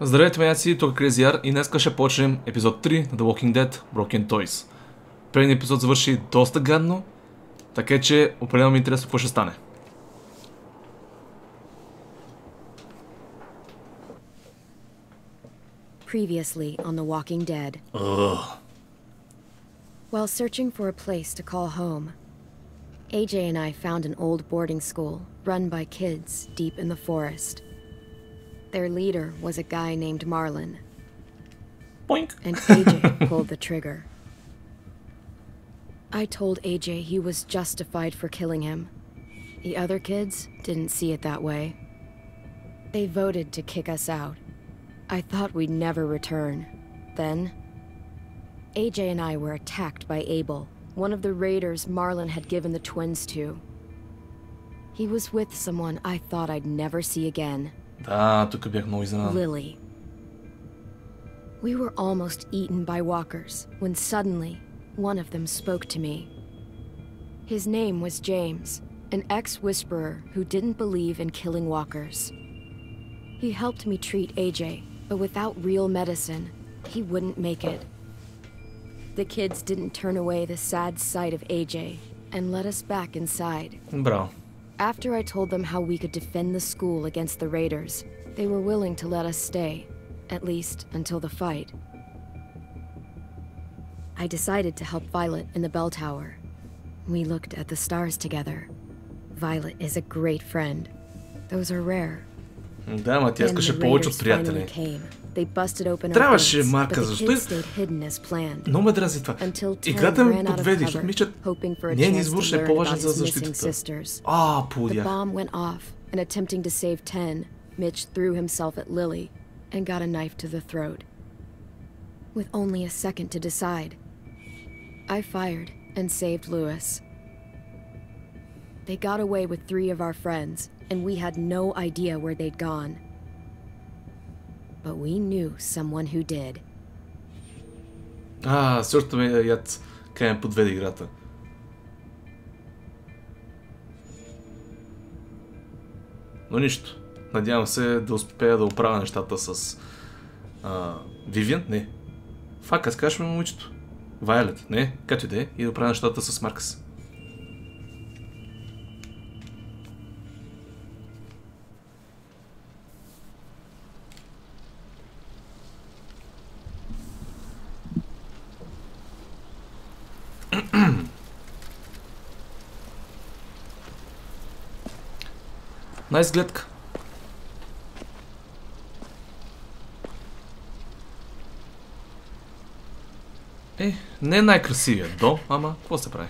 Здравейте, маняци, тук е CrazyR и днес ще почнем епизод 3 на The Walking Dead Broken Toys. Предният епизод завърши доста гадно, така че определено ми е интересно какво ще стане. Previously on The Walking Dead. While searching for a place to call home, AJ and I found an old boarding school run by kids deep in the forest. Their leader was a guy named Marlin. Boink. And AJ pulled the trigger. I told AJ he was justified for killing him. The other kids didn't see it that way. They voted to kick us out. I thought we'd never return. Then, AJ and I were attacked by Abel, one of the raiders Marlin had given the twins to. He was with someone I thought I'd never see again. Да, тук бях много изненадан. Lily. We were almost eaten by walkers when suddenly one of them spoke to me. His name was James, an ex-whisperer who didn't believe in killing walkers. He helped me treat AJ, but without real medicine, he wouldn't make it. The kids didn't turn away the sad sight of AJ and let us back inside. Браво. After I told them how we could defend the school against the raiders, they were willing to let us stay, at least until the fight. I decided to help Violet in the bell tower. We looked at the stars together. Violet is a great friend. Those are rare. Да, ма тя искаше повече от приятели. Трябваше марка, защо? Много ме дрази това. Играта ми подведи, защото мисля, че не избор ще е по-важен за защитата. Пудя. And attempting to save 10, Mitch threw himself at Lily and got a knife to the throat. With only a second to decide, I fired and saved Lewis. They got away with 3 of our friends, and we had no idea where they'd gone. But we knew someone who did. Също ме яд къде ме подведе играта. Но нищо. Надявам се да успея да оправя нещата с Вивиан. Не. Фак, аз кажеш ме момичето. Вайлет. Не, както и да е. И да оправя нещата с Маркъс. Найс гледка. Не е най-красивият дом, ама какво се прави?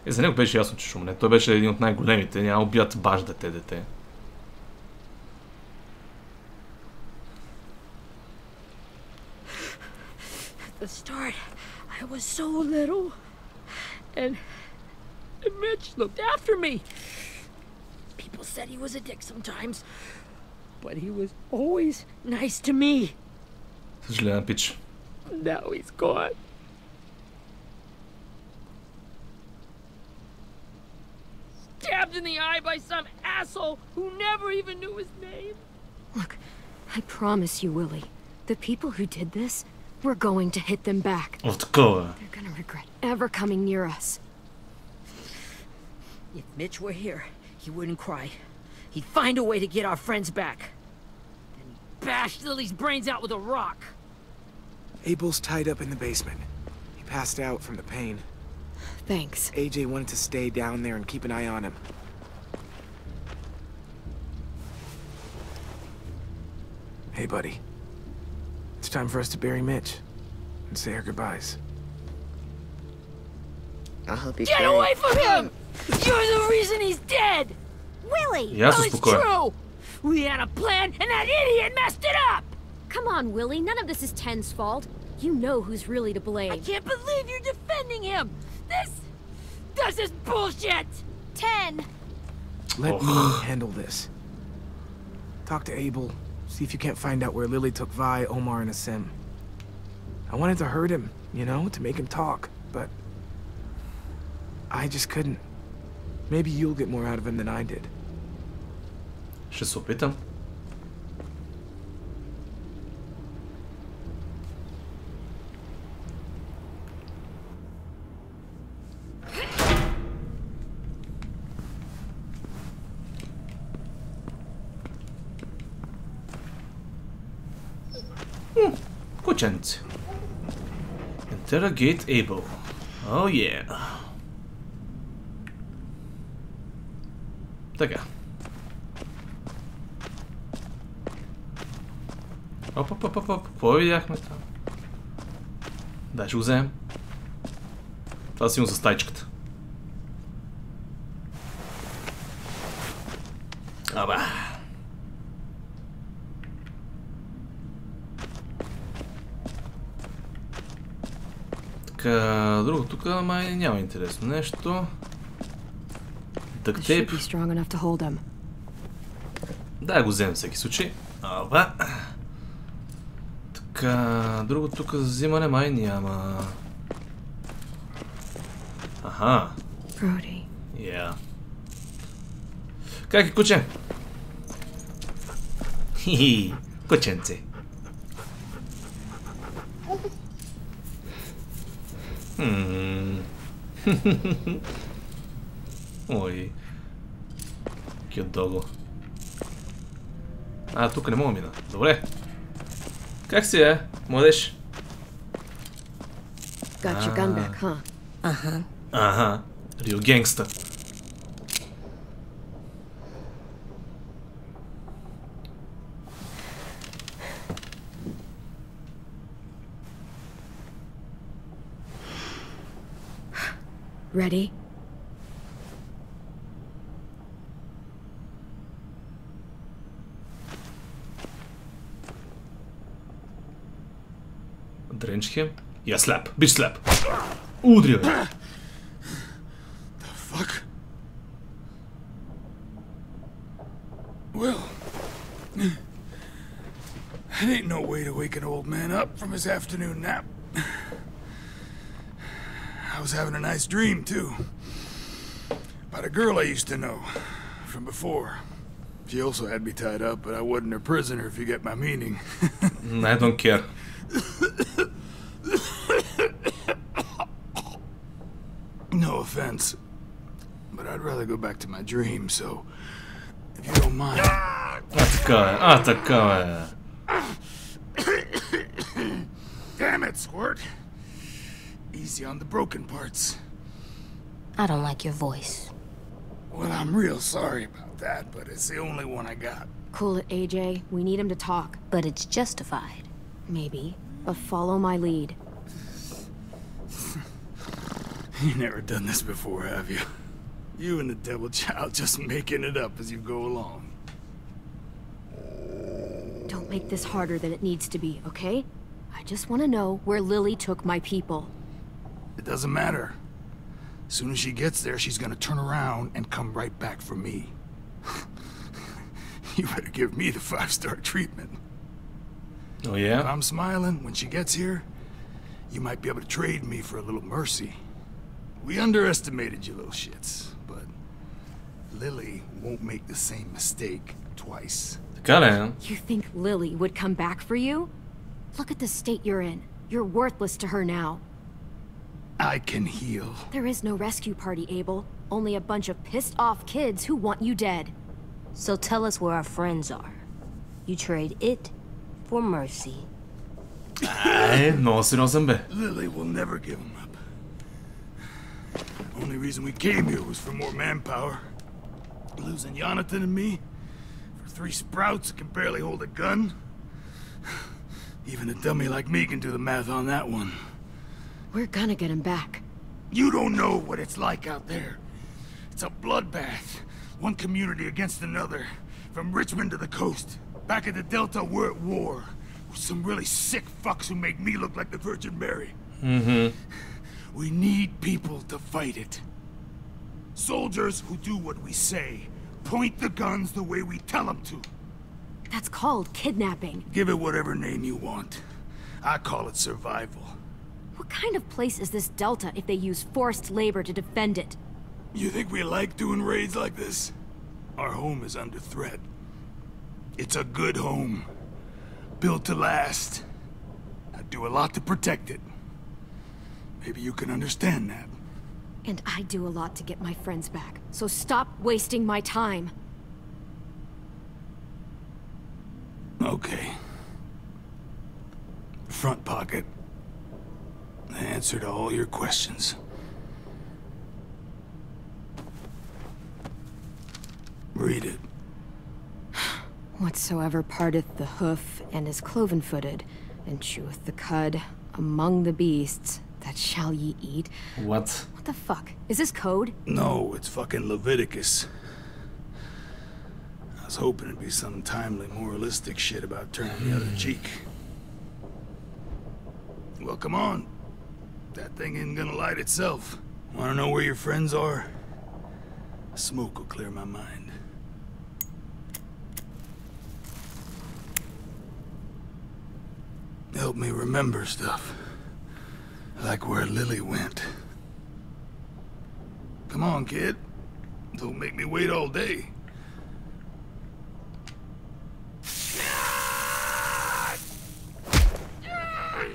За него беше ясно, че шумне. Той беше един от най-големите. Няма убият баш дете. At the start, I was so little, and Mitch looked after me. People said he was a dick sometimes, but he was always nice to me. Съжалявам, пич. Now he's gone. Stabbed in the eye by some asshole who never even knew his name. Look, I promise you, Willie, the people who did this, we're going to hit them back. They're gonna regret ever coming near us. If Mitch were here, he wouldn't cry. He'd find a way to get our friends back. Then he'd bash Lily's brains out with a rock. Abel's tied up in the basement. He passed out from the pain. Thanks. AJ wanted to stay down there and keep an eye on him. Hey, buddy. It's time for us to bury Mitch and say our goodbyes. I'll help you. Get away from him! You're the reason he's dead! Willie! Well, it's true! We had a plan and that idiot messed it up! Come on, Willie. None of this is Ten's fault. You know who's really to blame. I can't believe you're defending him! This is bullshit! 10! Let me handle this. Talk to Abel. See if you can't find out where Lily took Vi, Omar, and Asim. I wanted to hurt him, you know, to make him talk, but I just couldn't. Maybe you'll get more out of him than I did. Ще се опитам. Кученце. Interrogate Abel. Oh yeah. Така. Оп. Какво видяхме там? Да, ще го вземем. Това си му за стайчката. Аба. Така, друго тук май няма интересно нещо. Дъктейп. Да, го вземем всеки случай. Аба. Така, друго тук за взимане май няма. Аха. Я. Как е, куче? Хи-хи, кученце. Ой. Кют дого. Тук не мога мина. Добре. Как си е, младеж? Got your gun back, huh? Ага. Рио генгста. Ready? Drench him. Yeah, slap. Bitch slap. Удри, бе. The fuck? Well, that ain't no way to wake an old man up from his afternoon nap. I was having a nice dream, too. About a girl I used to know from before. She also had me tied up, but I wasn't her prisoner, if you get my meaning. I don't care. No offense, but I'd rather go back to my dream, so if you don't mind. Така е. Damn it, Squirt. Easy on the broken parts. I don't like your voice. Well, I'm real sorry about that, but it's the only one I got. Cool it, AJ. We need him to talk. But it's justified. Maybe. But follow my lead. You never done this before, have you? You and the devil child just making it up as you go along. Don't make this harder than it needs to be, okay? I just want to know where Lily took my people. It doesn't matter. As soon as she gets there, she's gonna turn around and come right back for me. You better give me the 5-star treatment. Oh yeah? If I'm smiling when she gets here, you might be able to trade me for a little mercy. We underestimated you little shits, but Lily won't make the same mistake twice. Така ли? You think Lily would come back for you? Look at the state you're in. You're worthless to her now. I can heal. There is no rescue party, Abel. Only a bunch of pissed-off kids who want you dead. So tell us where our friends are. You trade it for mercy. Ай, много сериозен бе. Lily will never give him up. Only reason we came here was for more manpower. Losing Jonathan and me for 3 sprouts that can barely hold a gun. Even a dummy like me can do the math on that one. We're gonna get him back. You don't know what it's like out there. It's a bloodbath. One community against another. From Richmond to the coast. Back at the Delta, we're at war. With some really sick fucks who make me look like the Virgin Mary. We need people to fight it. Soldiers who do what we say. Point the guns the way we tell them to. That's called kidnapping. Give it whatever name you want. I call it survival. What kind of place is this Delta if they use forced labor to defend it? You think we like doing raids like this? Our home is under threat. It's a good home. Built to last. I do a lot to protect it. Maybe you can understand that. And I do a lot to get my friends back, so stop wasting my time. Okay. Front pocket. The answer to all your questions. Read it. Whatsoever parteth the hoof and is cloven-footed, and cheweth the cud among the beasts, that shall ye eat. What? What the fuck? Is this code? No, it's fucking Leviticus. I was hoping it'd be some timely, moralistic shit about turning the other cheek. Well, come on. That thing isn't gonna light itself. Wanna know where your friends are? Smoke will clear my mind. Help me remember stuff. Like where Lily went. Come on, kid. Don't make me wait all day.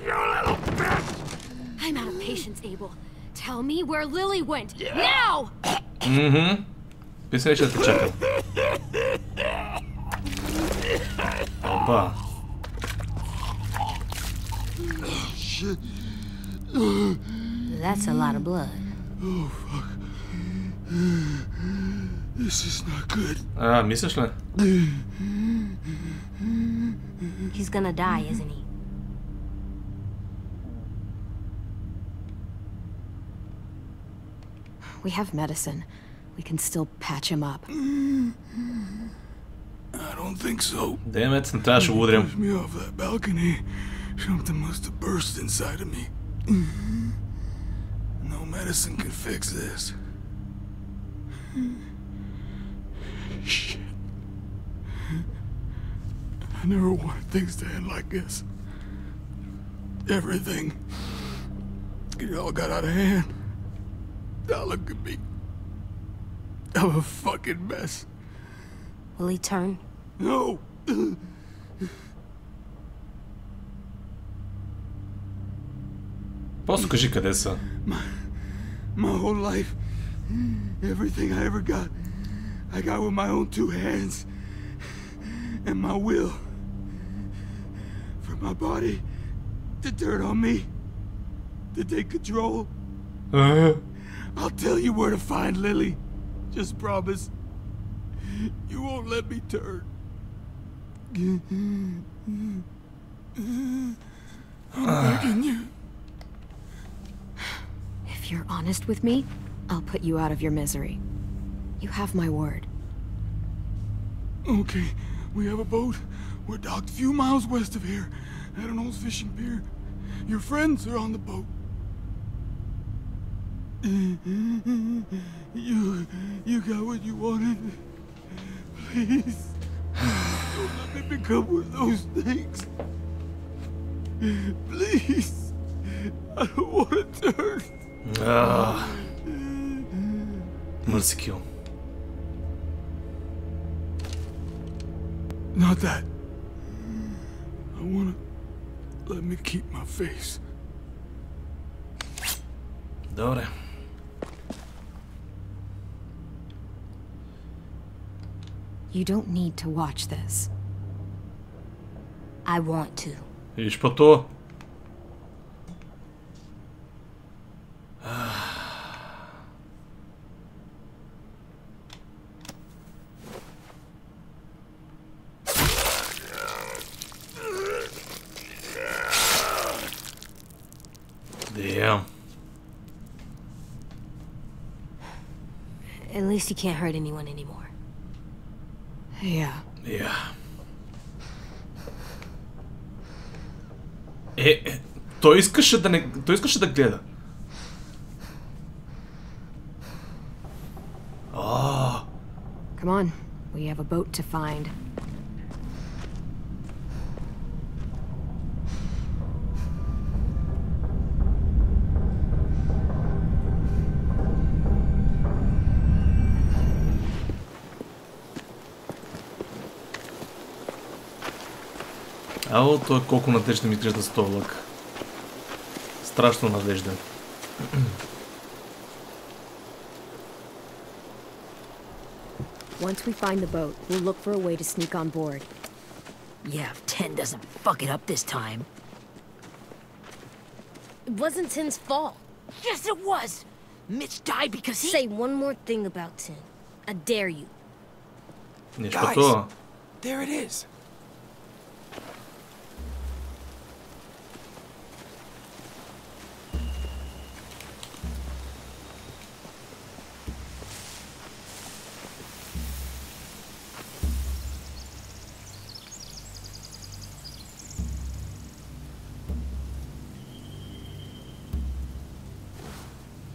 You little bitch! I'm out of patience, Abel. Tell me where Lily went. Now! Мисля, че те чакам. Опа. Shit. That's a lot of blood. Oh, fuck. This is not good. Мислиш ли? He's gonna die, isn't he? We have medicine. We can still patch him up. I don't think so. Демет, не трябваше го удрям. Push me off that balcony. Something must have burst inside of me. No medicine can fix this. Shit. I never wanted things to end like this. Everything. It all got out of hand. Now look at me. I'm a fucking mess. Will he turn? No. Просто кажи къде са. My whole life, everything I ever got, I got with my own two hands and my will. For my body to turn on me, to take control. I'll tell you where to find Lily. Just promise you won't let me turn. I'm begging you. If you're honest with me, I'll put you out of your misery. You have my word. Okay, we have a boat. We're docked a few miles west of here, at an old fishing pier. Your friends are on the boat. You got what you wanted. Please, don't let me become one of those things. Please, I don't want to turn. Mercy kill. Not that. I want to let me keep my face. Добре. You don't need to watch this. I want to. Виж по то. Damn. At least he can't hurt anyone anymore. Yeah. Yeah. Той искаше да не... Той искаше да гледа. Come on. We have a boat to find. Ало, той колко надежден ми изглежда с този лък. Страшно надежден. Once we find the boat, we'll look for a way to sneak on board. Yeah, if 10 doesn't fuck it up this time. It wasn't Tin's fault. Yes, it was! Mitch died because he... Say one more thing about Tin. I dare you. Нещото. There it is.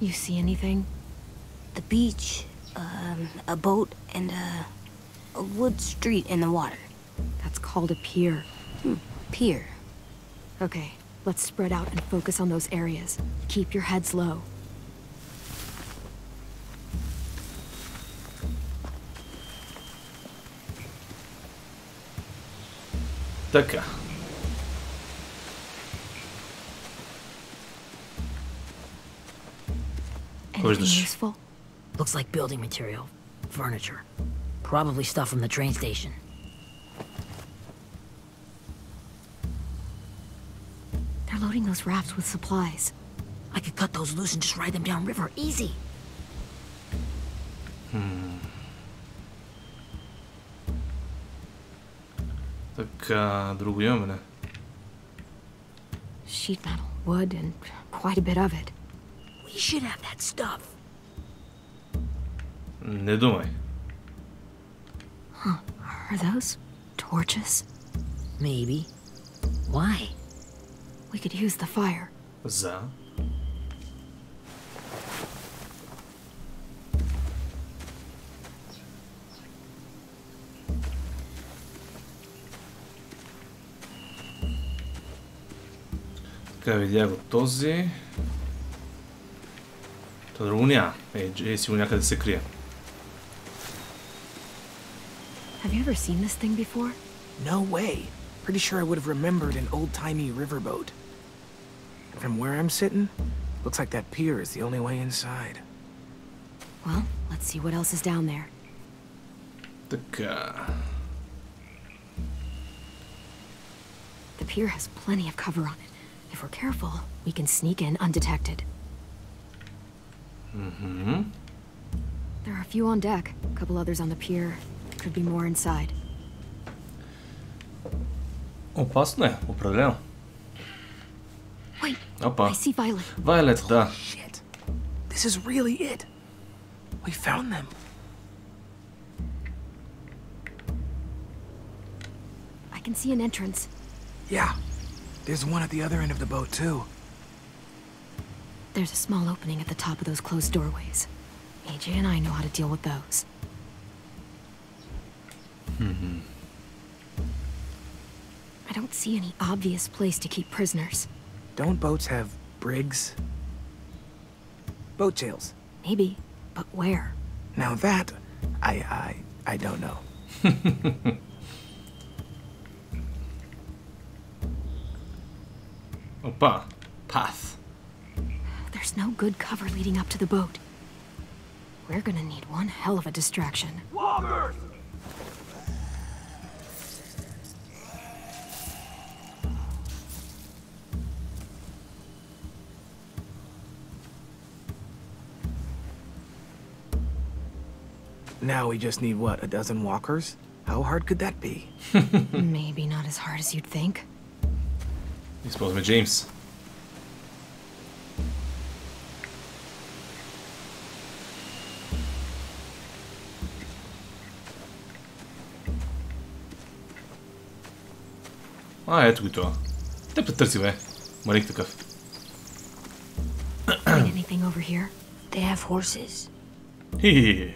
You see anything? The beach, a boat, and a wood street in the water. That's called a pier. Pier. Okay, let's spread out and focus on those areas. Keep your heads low. Така. Anything useful? Looks like building material. Furniture. Probably stuff from the train station. They're loading those rafts with supplies. I could cut those loose and just ride them downriver. Easy. Така, друго имаме, не? Sheet metal, wood, and quite a bit of it. We should have that stuff. Не думай. Are those torches? Maybe. Why? We could use the fire. За. Така, видя го този. То друго няма. Си го някъде се крие. Have you ever seen this thing before? No way. Pretty sure I would have remembered an old-timey riverboat. From where I'm sitting, looks like that pier is the only way inside. Well, let's see what else is down there. Така. The pier has plenty of cover on it. If we're careful, we can sneak in undetected. There are a few on deck, a couple others on the pier. Could be more inside. Опасно е, определено. Wait, Опа. I see Violet. Violet, да. Shit. This is really it. We found them. I can see an entrance. Yeah. There's one at the other end of the boat, too. There's a small opening at the top of those closed doorways. AJ and I know how to deal with those. I don't see any obvious place to keep prisoners. Don't boats have brigs? Boat jails. Maybe, but where? Now that, I don't know. Опа. Path. There's no good cover leading up to the boat. We're gonna need one hell of a distraction. Walkers! Now we just need, what, a dozen walkers? How hard could that be? Maybe not as hard as you'd think. Използваме Джеймс. Ето ги това. Те претърси, бе. Малик такъв. Find anything over here? They have horses. Хи-хи-хи.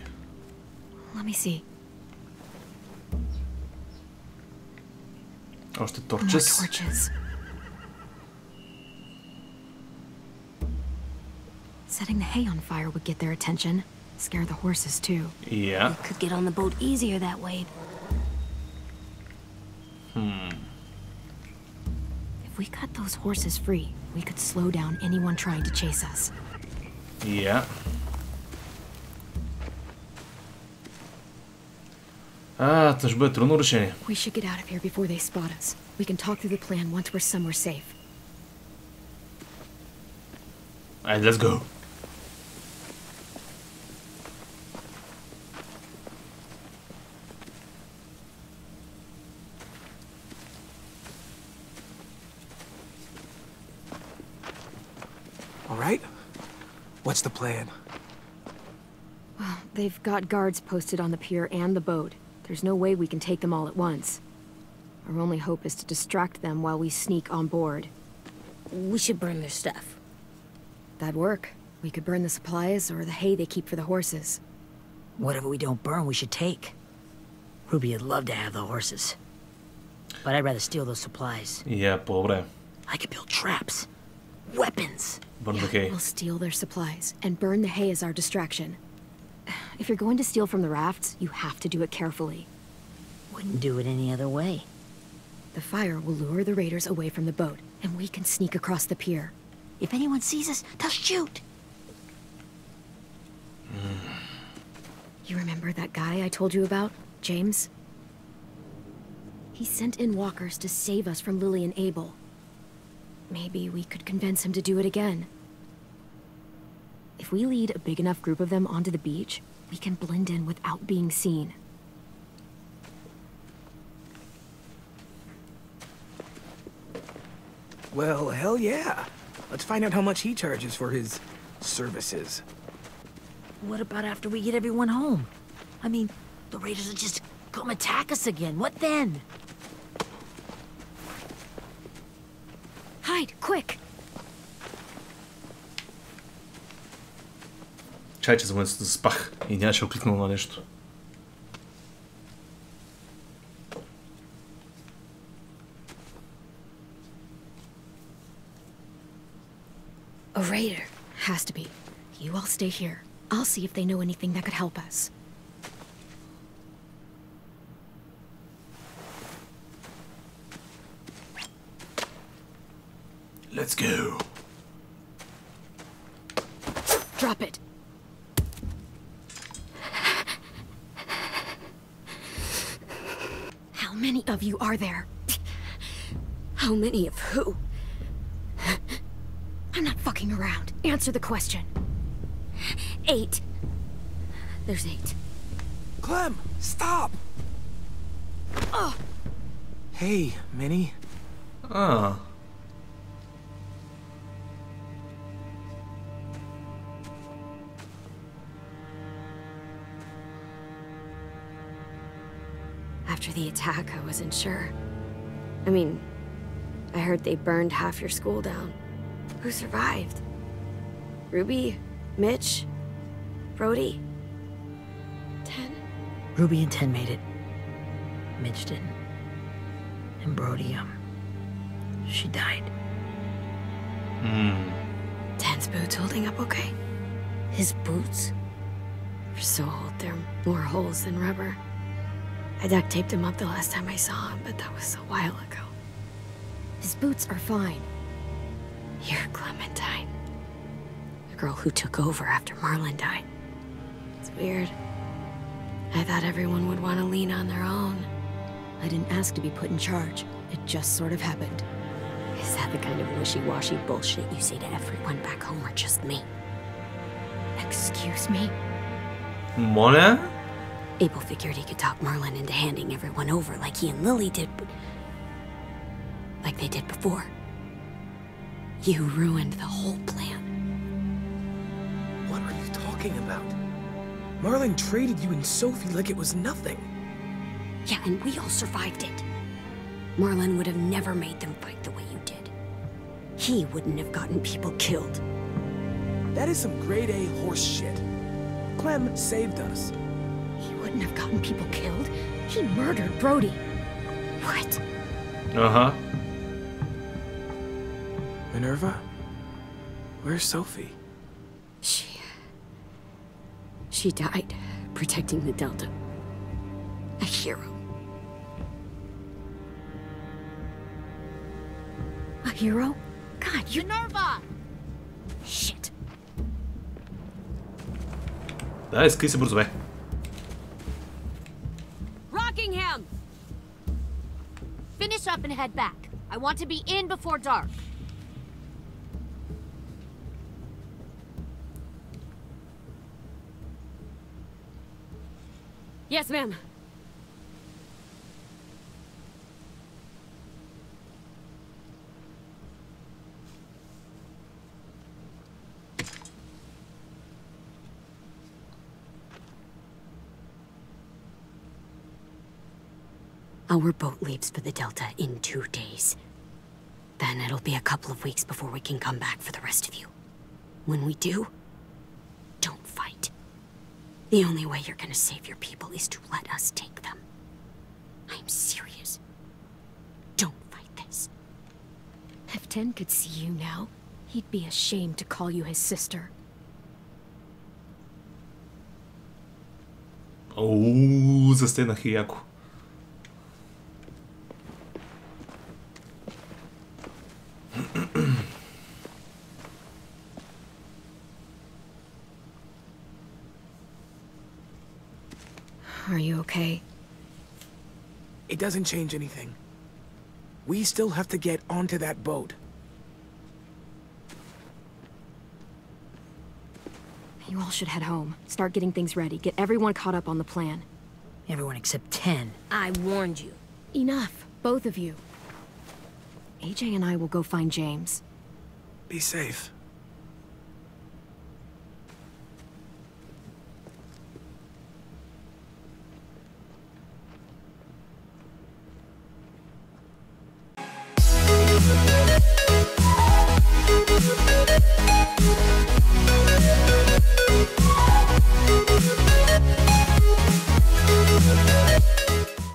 Let me see. Още More торчес. torches. Setting the hay on fire would get their attention. Scare the horses, too. Yeah. Could get on the boat easier that way. If we cut those horses free, we could slow down anyone trying to chase us. Yeah. Това ще бъде трудно решение. We should get out of here before they spot us. We can talk through the plan once we're somewhere safe. Alright, let's go. All right. What's the plan? Well, they've got guards posted on the pier and the boat. There's no way we can take them all at once. Our only hope is to distract them while we sneak on board. We should burn their stuff. That'd work. We could burn the supplies or the hay they keep for the horses. Whatever we don't burn, we should take. Ruby would love to have the horses. But I'd rather steal those supplies. Yeah, по-добре. I could build traps. Weapons. Burn the hay. We'll steal their supplies and burn the hay as our distraction. If you're going to steal from the rafts, you have to do it carefully. Wouldn't do it any other way. The fire will lure the raiders away from the boat, and we can sneak across the pier. If anyone sees us, they'll shoot. You remember that guy I told you about, James? He sent in walkers to save us from Lily and Abel. Maybe we could convince him to do it again. If we lead a big enough group of them onto the beach, we can blend in without being seen. Well, hell yeah. Let's find out how much he charges for his services. What about after we get everyone home? I mean, the raiders will just come attack us again. What then? Hide, quick! Чай, че за момент се спах и нямаше окликнал на нещо. A raider. Has to be. You all stay here. I'll see if they know anything that could help us. Let's go. Drop it. How many of you are there? How many of who? I'm not fucking around. Answer the question. 8. There's 8. Clem, stop! Oh. Hey, Minnie. Ah. After the attack, I wasn't sure. I mean, I heard they burned half your school down. Who survived? Ruby? Mitch? Brody? 10? Ruby and 10 made it. Mitch didn't. And Brody, she died. 10's boots holding up okay? His boots? They're so old, they're more holes than rubber. I duct taped him up the last time I saw him, but that was a while ago. His boots are fine. You're Clementine. The girl who took over after Marlon died. It's weird. I thought everyone would want to lean on their own. I didn't ask to be put in charge. It just sort of happened. Is that the kind of wishy-washy bullshit you say to everyone back home, or just me? Excuse me? Моля? Abel figured he could talk Marlon into handing everyone over like he and Lily did, but... like they did before. You ruined the whole plan. What are you talking about? Marlon traded you and Sophie like it was nothing. Yeah, and we all survived it. Marlon would have never made them fight the way you did. He wouldn't have gotten people killed. That is some grade A horse shit. Clem saved us. He wouldn't have gotten people killed. He murdered Brody. What? Uh-huh. Minerva? Where's Sophie? She died protecting the Delta. A hero. A hero? God, you... Minerva! Shit. Да, искай се бързо, бе. Rockingham! Finish up and head back. I want to be in before dark. Yes, ma'am. Our boat leaves for the Delta in 2 days. Then it'll be a couple of weeks before we can come back for the rest of you. When we do, don't fight. The only way you're gonna save your people is to let us take them. I'm serious. Don't fight this. If Ten could see you now, he'd be ashamed to call you his sister. Оу, застенах и яко. Are you okay? It doesn't change anything. We still have to get onto that boat. You all should head home. Start getting things ready. Get everyone caught up on the plan. Everyone except 10. I warned you. Enough, both of you. AJ and I will go find James. Be safe.